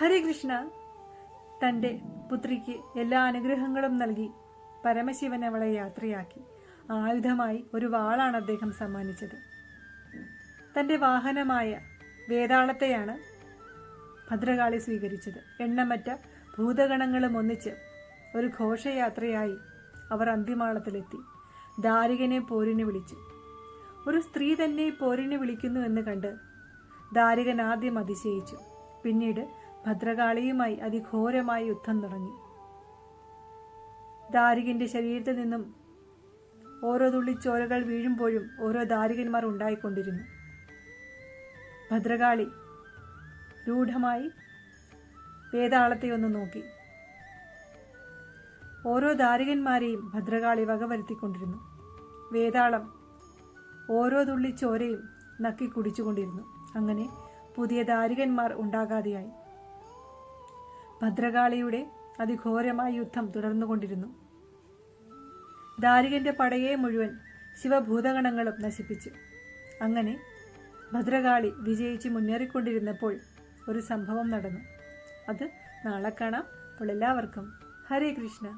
ഹരേ കൃഷ്ണ. തൻ്റെ പുത്രിക്ക് എല്ലാ അനുഗ്രഹങ്ങളും നൽകി പരമശിവൻ അവളെ യാത്രയാക്കി. ആയുധമായി ഒരു വാളാണ് അദ്ദേഹം സമ്മാനിച്ചത്. തൻ്റെ വാഹനമായ വേതാളത്തെയാണ് ഭദ്രകാളി സ്വീകരിച്ചത്. എണ്ണമറ്റ ഭൂതഗണങ്ങളും ഒന്നിച്ച് ഒരു ഘോഷയാത്രയായി അവർ അന്തിമാളത്തിലെത്തി. ദാരികനെ പോരിന് വിളിച്ചു. ഒരു സ്ത്രീ തന്നെ പോരിന് വിളിക്കുന്നു എന്ന് കണ്ട് ദാരികൻ ആദ്യം അതിശയിച്ചു. പിന്നീട് ഭദ്രകാളിയുമായി അതിഘോരമായ യുദ്ധം തുടങ്ങി. ദാരികന്റെ ശരീരത്തിൽ നിന്നും ഓരോ തുള്ളി ചോരകൾ വീഴുമ്പോഴും ഓരോ ദാരികന്മാർ ഉണ്ടായിക്കൊണ്ടിരുന്നു. ഭദ്രകാളി രൂഢമായി വേതാളത്തെ ഒന്ന് നോക്കി. ഓരോ ദാരികന്മാരെയും ഭദ്രകാളി വകവരുത്തിക്കൊണ്ടിരുന്നു. വേതാളം ഓരോ തുള്ളി ചോരയും നക്കി കുടിച്ചുകൊണ്ടിരുന്നു. അങ്ങനെ പുതിയ ദാരികന്മാർ ഉണ്ടാകാതെയായി. ഭദ്രകാളിയുടെ അതിഘോരമായ യുദ്ധം തുടർന്നുകൊണ്ടിരുന്നു. ദാരികന്റെ പടയെ മുഴുവൻ ശിവഭൂതഗണങ്ങളും നശിപ്പിച്ചു. അങ്ങനെ ഭദ്രകാളി വിജയിച്ച് മുന്നേറിക്കൊണ്ടിരുന്നപ്പോൾ ഒരു സംഭവം നടന്നു. അത് നാളെ കാണാം. അപ്പോൾ എല്ലാവർക്കും ഹരേ കൃഷ്ണ.